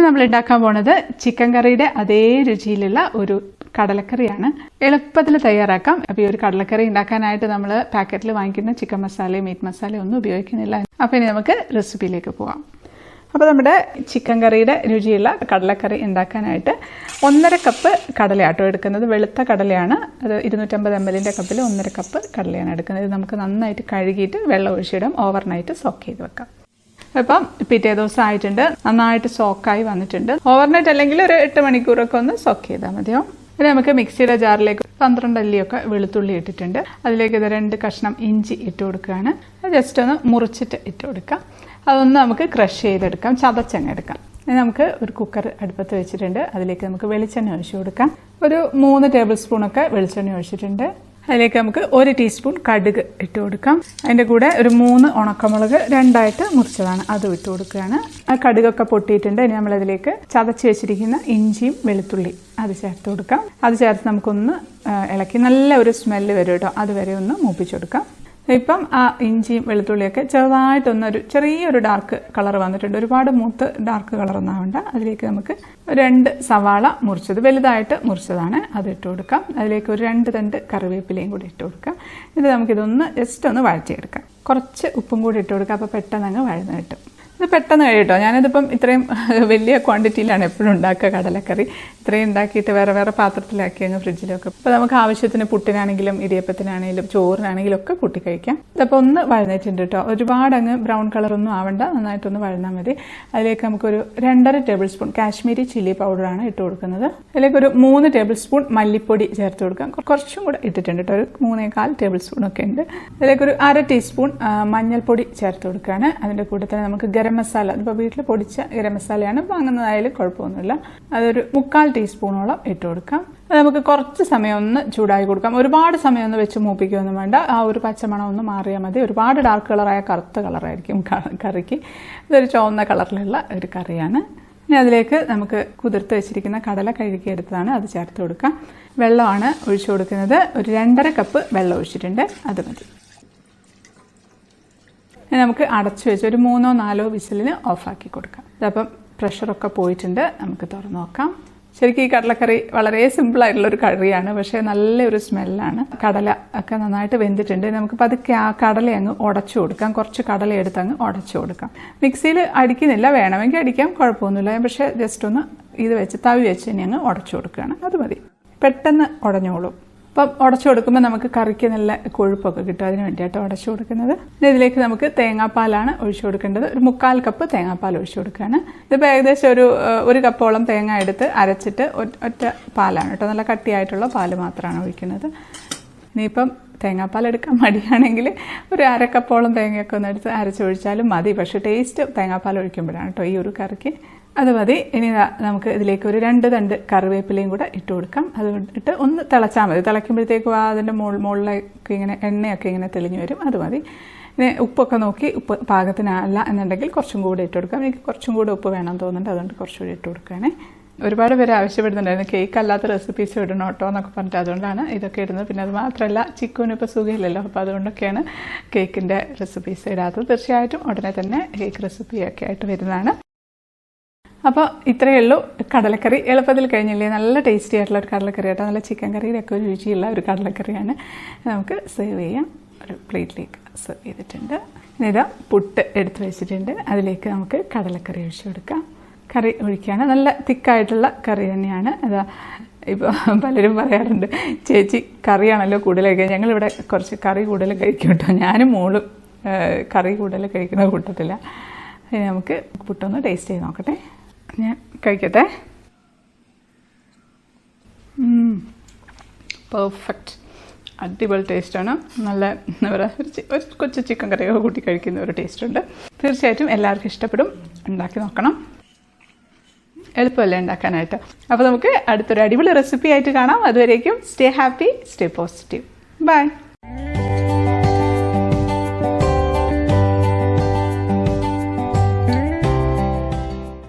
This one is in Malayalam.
നമ്മൾ ഉണ്ടാക്കാൻ പോണത് ചിക്കൻ കറിയുടെ അതേ രുചിയിലുള്ള ഒരു കടലക്കറിയാണ്. എളുപ്പത്തിൽ തയ്യാറാക്കാം. അപ്പോൾ ഈ ഒരു കടലക്കറി ഉണ്ടാക്കാനായിട്ട് നമ്മൾ പാക്കറ്റിൽ വാങ്ങിക്കുന്ന ചിക്കൻ മസാലയും മീറ്റ് മസാലയും ഒന്നും ഉപയോഗിക്കുന്നില്ല. അപ്പോൾ ഇനി നമുക്ക് റെസിപ്പിയിലേക്ക് പോകാം. അപ്പോൾ നമ്മുടെ ചിക്കൻ കറിയുടെ രുചിയുള്ള കടലക്കറി ഉണ്ടാക്കാനായിട്ട് 1.5 കപ്പ് കടലയാട്ടോ എടുക്കുന്നത്. വെളുത്ത കടലയാണ്. അത് 250 ml കപ്പിൽ 1.5 കപ്പ് കടലയാണ് എടുക്കുന്നത്. നമുക്ക് നന്നായിട്ട് കഴുകിയിട്ട് വെള്ളം ഒഴിച്ചിടാം. ഓവർനൈറ്റ് സോക്ക് ചെയ്ത് വെക്കാം. ഇപ്പം പിറ്റേ ദിവസം ആയിട്ടുണ്ട്, നന്നായിട്ട് സോക്കായി വന്നിട്ടുണ്ട്. ഓവർനൈറ്റ് അല്ലെങ്കിൽ ഒരു 8 മണിക്കൂറൊക്കെ ഒന്ന് സോക്ക് ചെയ്താൽ മതിയോ. പിന്നെ നമുക്ക് മിക്സിയുടെ ജാറിലേക്ക് 12 അല്ലിയൊക്കെ വെളുത്തുള്ളി ഇട്ടിട്ടുണ്ട്. അതിലേക്ക് 2 കഷ്ണം ഇഞ്ചി ഇട്ട് കൊടുക്കുകയാണ്. ജസ്റ്റ് ഒന്ന് മുറിച്ചിട്ട് ഇട്ട് കൊടുക്കാം. അതൊന്ന് നമുക്ക് ക്രഷ് ചെയ്തെടുക്കാം, ചതച്ചങ്ങ് എടുക്കാം. ഇനി നമുക്ക് ഒരു കുക്കർ അടുപ്പത്ത് വെച്ചിട്ടുണ്ട്. അതിലേക്ക് നമുക്ക് വെളിച്ചെണ്ണ ഒഴിച്ചു കൊടുക്കാം. ഒരു 3 ടേബിൾ സ്പൂണൊക്കെ വെളിച്ചെണ്ണ ഒഴിച്ചിട്ടുണ്ട്. അതിലേക്ക് നമുക്ക് 1 ടീസ്പൂൺ കടുക് ഇട്ട് കൊടുക്കാം. അതിൻ്റെ കൂടെ ഒരു 3 ഉണക്കമുളക് 2ആയിട്ട് മുറിച്ചതാണ്, അതും ഇട്ട് കൊടുക്കുകയാണ്. ആ കടുകൊക്കെ പൊട്ടിയിട്ടുണ്ട്. ഇനി നമ്മളതിലേക്ക് ചതച്ച് വെച്ചിരിക്കുന്ന ഇഞ്ചിയും വെളുത്തുള്ളി അത് ചേർത്ത് കൊടുക്കാം. അത് ചേർത്ത് നമുക്കൊന്ന് ഇളക്കി നല്ല ഒരു സ്മെല്ല് വരും കേട്ടോ, അതുവരെ ഒന്ന് മൂപ്പിച്ചെടുക്കാം. ഇപ്പം ആ ഇഞ്ചിയും വെളുത്തുള്ളിയൊക്കെ ചെറുതായിട്ടൊന്നൊരു ചെറിയൊരു ഡാർക്ക് കളർ വന്നിട്ടുണ്ട്. ഒരുപാട് മൂത്ത് ഡാർക്ക് കളറൊന്നും ആവണ്ട. അതിലേക്ക് നമുക്ക് 2 സവാള മുറിച്ചത്, വലുതായിട്ട് മുറിച്ചതാണ്, അത് ഇട്ട് കൊടുക്കാം. അതിലേക്ക് ഒരു 2 തണ്ട് കറിവേപ്പിലയും കൂടി ഇട്ട് കൊടുക്കാം. ഇത് നമുക്കിതൊന്ന് ജസ്റ്റ് ഒന്ന് വഴറ്റിയെടുക്കാം. കുറച്ച് ഉപ്പും കൂടി ഇട്ട് കൊടുക്കാം. അപ്പോൾ പെട്ടെന്ന് അങ്ങ് വഴന്ന് കിട്ടും. ഇത് പെട്ടെന്ന് കഴിയട്ടോ. ഞാനിതിപ്പം ഇത്രയും വലിയ ക്വാണ്ടിറ്റിയിലാണ് എപ്പോഴും ഉണ്ടാക്കുക കടലക്കറി. ഇത്രയും ഉണ്ടാക്കിയിട്ട് വേറെ വേറെ പാത്രത്തിലാക്കി അങ്ങ് ഫ്രിഡ്ജിലൊക്കെ. അപ്പോൾ നമുക്ക് ആവശ്യത്തിന് പുട്ടിനാണെങ്കിലും ഇടിയപ്പത്തിനാണെങ്കിലും ചോറിനാണെങ്കിലും ഒക്കെ കൂട്ടി കഴിക്കാം. ഇതപ്പോൾ ഒന്ന് വഴന്നിട്ടുണ്ട് കേട്ടോ. ഒരുപാട് അങ്ങ് ബ്രൗൺ കളറൊന്നും ആവണ്ട, നന്നായിട്ടൊന്ന് വഴന്നാൽ മതി. അതിലേക്ക് നമുക്കൊരു 2.5 ടേബിൾ സ്പൂൺ കാശ്മീരി ചില്ലി പൗഡറാണ് ഇട്ട് കൊടുക്കുന്നത്. അതിലേക്ക് ഒരു 3 ടേബിൾ സ്പൂൺ മല്ലിപ്പൊടി ചേർത്ത് കൊടുക്കാം. കുറച്ചും കൂടെ ഇട്ടിട്ടുണ്ട് കേട്ടോ, ഒരു 3.25 ടേബിൾ സ്പൂണൊക്കെ ഉണ്ട്. അതിലേക്കൊരു 1/2 ടീസ്പൂൺ മഞ്ഞൾപ്പൊടി ചേർത്ത് കൊടുക്കുകയാണ്. അതിൻ്റെ കൂടെ തന്നെ നമുക്ക് ഗരം മസാല, ഇപ്പോൾ വീട്ടിൽ പൊടിച്ച ഗരം മസാലയാണ്, വാങ്ങുന്നതായാലും കുഴപ്പമൊന്നുമില്ല, അതൊരു 3/4 ടീസ്പൂണോളം ഇട്ട് കൊടുക്കാം. അത് നമുക്ക് കുറച്ച് സമയം ഒന്ന് ചൂടാക്കി കൊടുക്കാം. ഒരുപാട് സമയം ഒന്ന് വെച്ച് മൂപ്പിക്കുകയൊന്നും വേണ്ട. ആ ഒരു പച്ചമണം ഒന്ന് മാറിയാൽ മതി. ഒരുപാട് ഡാർക്ക് കളറായ കറുത്ത കളറായിരിക്കും കറിക്ക്. ഇതൊരു ചുവന്ന കളറിലുള്ള ഒരു കറിയാണ്. ഇനി അതിലേക്ക് നമുക്ക് കുതിർത്ത് വെച്ചിരിക്കുന്ന കടല കഴുകിയെടുത്തതാണ്, അത് ചേർത്ത് കൊടുക്കാം. വെള്ളമാണ് ഒഴിച്ചു കൊടുക്കുന്നത്. ഒരു 2.5 കപ്പ് വെള്ളം ഒഴിച്ചിട്ടുണ്ട്, അത് മതി. നമുക്ക് അടച്ചു വെച്ച് ഒരു 3-4 വിസിലിന് ഓഫാക്കി കൊടുക്കാം. അപ്പം പ്രഷറൊക്കെ പോയിട്ടുണ്ട്. നമുക്ക് തുറന്നു നോക്കാം. ശരിക്കും ഈ കടലക്കറി വളരെ സിമ്പിളായിട്ടുള്ളൊരു കറിയാണ്, പക്ഷേ നല്ലൊരു സ്മെല്ലാണ്. കടല ഒക്കെ നന്നായിട്ട് വെന്തിട്ടുണ്ട്. നമുക്ക് പതുക്കെ ആ കടല അങ്ങ് ഉടച്ചു കൊടുക്കാം. കുറച്ച് കടല എടുത്ത് അങ്ങ് ഉടച്ചു കൊടുക്കാം. മിക്സിയിൽ അടിക്കുന്നില്ല, വേണമെങ്കിൽ അടിക്കാം, കുഴപ്പമൊന്നുമില്ല. പക്ഷേ ജസ്റ്റ് ഒന്ന് ഇത് വെച്ച് തവി വെച്ച് ഇനി അങ്ങ് ഉടച്ചു കൊടുക്കുകയാണ്, അത് മതി. പെട്ടെന്ന് ഉടഞ്ഞോളും. അപ്പം ഉടച്ചു കൊടുക്കുമ്പോൾ നമുക്ക് കറിക്ക് നല്ല കൊഴുപ്പൊക്കെ കിട്ടും. അതിന് വേണ്ടിയിട്ട് ഉടച്ചു കൊടുക്കുന്നത്. ഇതിലേക്ക് നമുക്ക് തേങ്ങാപ്പാലാണ് ഒഴിച്ചു കൊടുക്കേണ്ടത്. ഒരു 3/4 കപ്പ് തേങ്ങാപ്പാൽ ഒഴിച്ചു കൊടുക്കുകയാണ്. ഇതിപ്പോൾ ഏകദേശം ഒരു കപ്പോളം തേങ്ങ എടുത്ത് അരച്ചിട്ട് ഒറ്റ പാലാണ് കേട്ടോ, നല്ല കട്ടിയായിട്ടുള്ള പാല് മാത്രമാണ് ഒഴിക്കുന്നത്. ഇനിയിപ്പം തേങ്ങാപ്പാൽ എടുക്കാൻ മടിയാണെങ്കിൽ ഒരു 1/2 കപ്പോളം തേങ്ങയൊക്കെ ഒന്ന് എടുത്ത് അരച്ചൊഴിച്ചാലും മതി. പക്ഷേ ടേസ്റ്റ് തേങ്ങാപ്പാൽ ഒഴിക്കുമ്പോഴാണ് കേട്ടോ ഈ ഒരു കറിക്ക്, അത് മതി. ഇനി നമുക്ക് ഇതിലേക്ക് ഒരു 2 തണ്ട് കറിവേപ്പിലയും കൂടെ ഇട്ട് കൊടുക്കാം. അത് ഇട്ട് ഒന്ന് തിളച്ചാൽ മതി. തിളയ്ക്കുമ്പോഴത്തേക്കും അതിൻ്റെ മുകളിലേക്ക് ഇങ്ങനെ എണ്ണയൊക്കെ ഇങ്ങനെ തെളിഞ്ഞു വരും, അത് മതി. ഇനി ഉപ്പൊക്കെ നോക്കി, ഉപ്പ് പാകത്തിനല്ല എന്നുണ്ടെങ്കിൽ കുറച്ചും കൂടി ഇട്ട് കൊടുക്കാം. എനിക്ക് കുറച്ചും കൂടി ഉപ്പ് വേണം തോന്നുന്നുണ്ട്, അതുകൊണ്ട് കുറച്ചുകൂടി ഇട്ട് കൊടുക്കുകയാണേ. ഒരുപാട് പേര് ആവശ്യപ്പെടുന്നുണ്ടായിരുന്നു കേക്ക് അല്ലാത്ത റെസിപ്പീസ് ഇടണം കേട്ടോ എന്നൊക്കെ പറഞ്ഞിട്ട്, അതുകൊണ്ടാണ് ഇതൊക്കെ ഇടുന്നത്. പിന്നെ അത് മാത്രമല്ല, ചിക്കുവിന് ഇപ്പോൾ സുഖമില്ലല്ലോ, അപ്പോൾ അതുകൊണ്ടൊക്കെയാണ് കേക്കിൻ്റെ റെസിപ്പീസ് ഇടാത്തത്. തീർച്ചയായിട്ടും ഉടനെ തന്നെ കേക്ക് റെസിപ്പിയൊക്കെ ആയിട്ട് വരുന്നതാണ്. അപ്പോൾ ഇത്രയേ ഉള്ളൂ കടലക്കറി. എളുപ്പത്തിൽ കഴിഞ്ഞില്ലേ? നല്ല ടേസ്റ്റി ആയിട്ടുള്ള ഒരു കടലക്കറി കേട്ടോ. നല്ല ചിക്കൻ കറിയുടെ ഒക്കെ ഒരു രുചിയുള്ള ഒരു കടലക്കറിയാണ്. നമുക്ക് സെർവ് ചെയ്യാം. ഒരു പ്ലേറ്റിലേക്ക് സെർവ് ചെയ്തിട്ടുണ്ട്. ഇതാ പുട്ട് എടുത്ത് വെച്ചിട്ടുണ്ട്. അതിലേക്ക് നമുക്ക് കടലക്കറി ഒഴിച്ചു കൊടുക്കാം. കറി ഒഴിക്കുകയാണ്. നല്ല തിക്കായിട്ടുള്ള കറി തന്നെയാണ്. അതാ ഇപ്പോൾ പലരും പറയാറുണ്ട്, ചേച്ചി കറിയാണല്ലോ കൂടുതൽ കഴിക്കുക. ഞങ്ങളിവിടെ കുറച്ച് കറി കൂടുതൽ കഴിക്കും കേട്ടോ. ഞാനും മോളും കറി കൂടുതൽ കഴിക്കുന്ന കൂട്ടത്തില്ല. ഇനി നമുക്ക് പുട്ടൊന്ന് ടേസ്റ്റ് ചെയ്ത് നോക്കട്ടെ. ഞാൻ കഴിക്കട്ടെ. പെർഫെക്റ്റ്, അടിപൊളി ടേസ്റ്റാണ്. നല്ല എന്താ പറയുക, ഒരു കൊച്ചു ചിക്കൻ കറിയൊക്കെ കൂട്ടി കഴിക്കുന്ന ഒരു ടേസ്റ്റുണ്ട്. തീർച്ചയായിട്ടും എല്ലാവർക്കും ഇഷ്ടപ്പെടും. ഉണ്ടാക്കി നോക്കണം. എളുപ്പമല്ലേ ഉണ്ടാക്കാനായിട്ട്. അപ്പോൾ നമുക്ക് അടുത്തൊരു അടിപൊളി റെസിപ്പി ആയിട്ട് കാണാം. അതുവരേക്കും stay happy, stay positive. By.